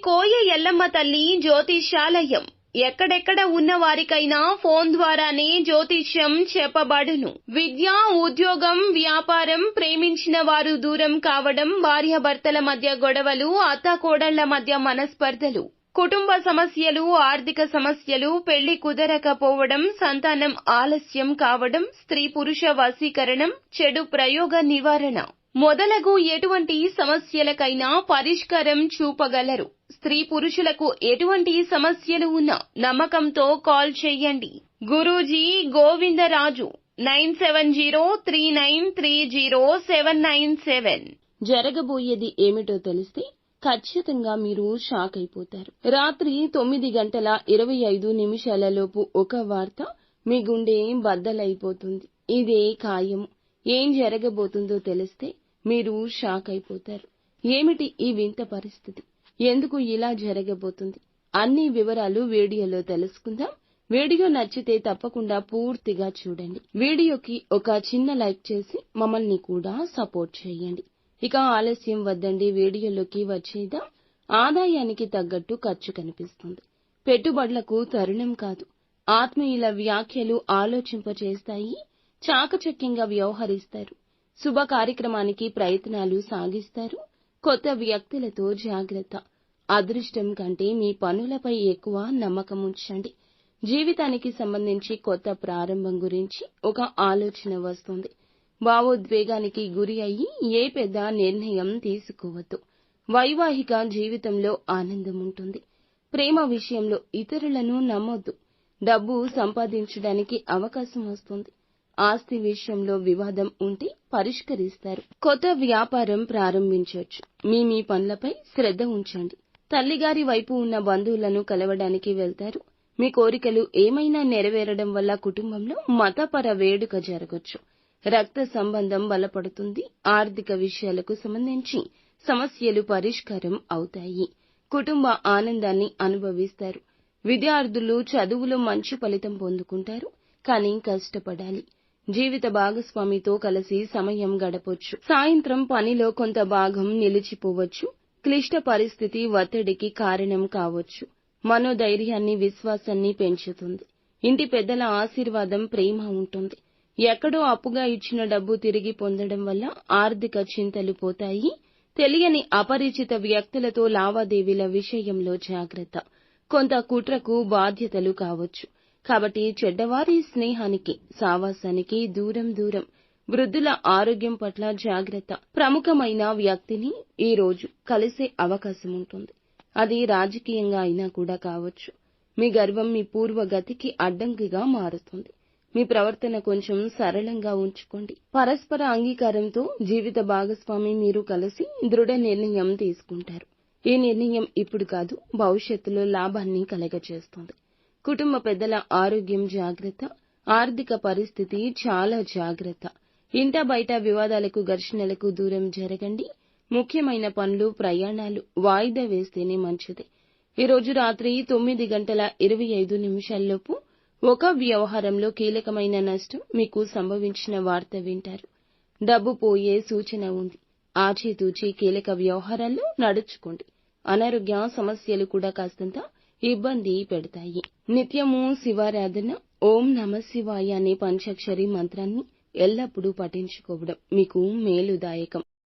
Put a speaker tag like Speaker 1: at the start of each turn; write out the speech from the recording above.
Speaker 1: కోయ ఎల్లమ్మ తల్లి జ్యోతిష్యాలయం. ఎక్కడెక్కడ ఉన్న వారికైనా ఫోన్ ద్వారానే జ్యోతిష్యం చెప్పబడును. విద్య, ఉద్యోగం, వ్యాపారం, ప్రేమించిన వారు దూరం కావడం, భార్యాభర్తల మధ్య గొడవలు, అత్తాకోడళ్ల మధ్య మనస్పర్ధలు, కుటుంబ సమస్యలు, ఆర్థిక సమస్యలు, పెళ్లి కుదరకపోవడం, సంతానం ఆలస్యం కావడం, స్త్రీ పురుష వశీకరణం, చెడు ప్రయోగ నివారణ మొదలగు ఎటువంటి సమస్యలకైనా పరిష్కారం చూపగలరు. స్త్రీ పురుషులకు ఎటువంటి సమస్యలు ఉన్నా నమ్మకంతో కాల్ చేయండి. గురూజీ గోవిందరాజు 9703930797.
Speaker 2: జరగబోయేది ఏమిటో తెలిస్తే ఖచ్చితంగా మీరు షాక్ అయిపోతారు. రాత్రి 9:25 ఒక వార్త మీ గుండె బద్దలైపోతుంది. ఇదే ఖాయము. ఏం జరగబోతుందో తెలిస్తే మీరు షాక్ అయిపోతారు. ఏమిటి ఈ వింత పరిస్థితి? ఎందుకు ఇలా జరగబోతుంది? అన్ని వివరాలు వీడియోలో తెలుసుకుందాం. వీడియో నచ్చితే తప్పకుండా పూర్తిగా చూడండి. వీడియోకి ఒక చిన్న లైక్ చేసి మమ్మల్ని కూడా సపోర్ట్ చేయండి. ఇక ఆలస్యం వద్దండి, వీడియోలోకి వచ్చేద్దాం. ఆదాయానికి తగ్గట్టు ఖర్చు కనిపిస్తుంది. పెట్టుబడులకు తరుణం కాదు. ఆత్మీయుల వ్యాఖ్యలు ఆలోచింపచేస్తాయి. చాకచక్యంగా వ్యవహరిస్తారు. శుభ కార్యక్రమానికి ప్రయత్నాలు సాగిస్తారు. కొత్త వ్యక్తులతో జాగ్రత్త. అదృష్టం కంటే మీ పనులపై ఎక్కువ నమ్మకం ఉంచండి. జీవితానికి సంబంధించి కొత్త ప్రారంభం గురించి ఒక ఆలోచన వస్తుంది. భావోద్వేగానికి గురి అయ్యి ఏ పెద్ద నిర్ణయం తీసుకోవద్దు. వైవాహిక జీవితంలో ఆనందం ఉంటుంది. ప్రేమ విషయంలో ఇతరులను నమ్మొద్దు. డబ్బు సంపాదించడానికి అవకాశం వస్తుంది. ఆస్తి విషయంలో వివాదం ఉంటే పరిష్కరిస్తారు. కొత్త వ్యాపారం ప్రారంభించవచ్చు. మీ పనులపై శ్రద్ధ ఉంచండి. తల్లిగారి వైపు ఉన్న బంధువులను కలవడానికి వెళ్తారు. మీ కోరికలు ఏమైనా నెరవేరడం వల్ల కుటుంబంలో మతపర వేడుక జరగొచ్చు. రక్త సంబంధం బలపడుతుంది. ఆర్థిక విషయాలకు సంబంధించి సమస్యలు పరిష్కారం అవుతాయి. కుటుంబ ఆనందాన్ని అనుభవిస్తారు. విద్యార్థులు చదువులో మంచి ఫలితం పొందుకుంటారు. కానీ కష్టపడాలి. జీవిత భాగస్వామితో కలిసి సమయం గడపొచ్చు. సాయంత్రం పనిలో కొంత భాగం నిలిచిపోవచ్చు. క్లిష్ట పరిస్థితి ఒత్తిడికి కారణం కావచ్చు. మనోధైర్యాన్ని, విశ్వాసాన్ని పెంచుతుంది. ఇంటి పెద్దల ఆశీర్వాదం, ప్రేమ ఉంటుంది. ఎక్కడో అప్పుగా ఇచ్చిన డబ్బు తిరిగి పొందడం వల్ల ఆర్థిక చింతలు పోతాయి. తెలియని అపరిచిత వ్యక్తులతో లావాదేవీల విషయంలో జాగ్రత్త. కొంత కుట్రకు బాధ్యతలు కావచ్చు. కాబట్టి చెడ్డవారి స్నేహానికి, సావాసానికి దూరం. వృద్ధుల ఆరోగ్యం పట్ల జాగ్రత్త. ప్రముఖమైన వ్యక్తిని ఈ రోజు కలిసే అవకాశం ఉంటుంది. అది రాజకీయంగా అయినా కూడా కావచ్చు. మీ గర్వం మీ పూర్వగతికి అడ్డంకిగా మారుతుంది. మీ ప్రవర్తన కొంచెం సరళంగా ఉంచుకోండి. పరస్పర అంగీకారంతో జీవిత భాగస్వామి మీరు కలిసి దృఢ నిర్ణయం తీసుకుంటారు. ఈ నిర్ణయం ఇప్పుడు కాదు, భవిష్యత్తులో లాభాన్ని కలగచేస్తుంది. కుటుంబ పెద్దల ఆరోగ్యం జాగ్రత్త. ఆర్థిక పరిస్థితి చాలా జాగ్రత్త. ఇంట బయట వివాదాలకు, ఘర్షణలకు దూరం జరగండి. ముఖ్యమైన పనులు, ప్రయాణాలు వాయిదా వేస్తేనే మంచిది. ఈ రోజు రాత్రి 9:25 ఒక వ్యవహారంలో కీలకమైన నష్టం మీకు సంభవించిన వార్త వింటారు. డబ్బు పోయే సూచన ఉంది. ఆచితూచి కీలక వ్యవహారాల్లో నడుచుకోండి. అనారోగ్య సమస్యలు కూడా కాస్తంత ఇబ్బంది పెడతాయి. నిత్యము శివారాధన, ఓం నమఃశివాయ అనే పంచాక్షరి మంత్రాన్ని ఎల్లప్పుడూ పఠించుకోవడం మీకు మేలుదాయకం.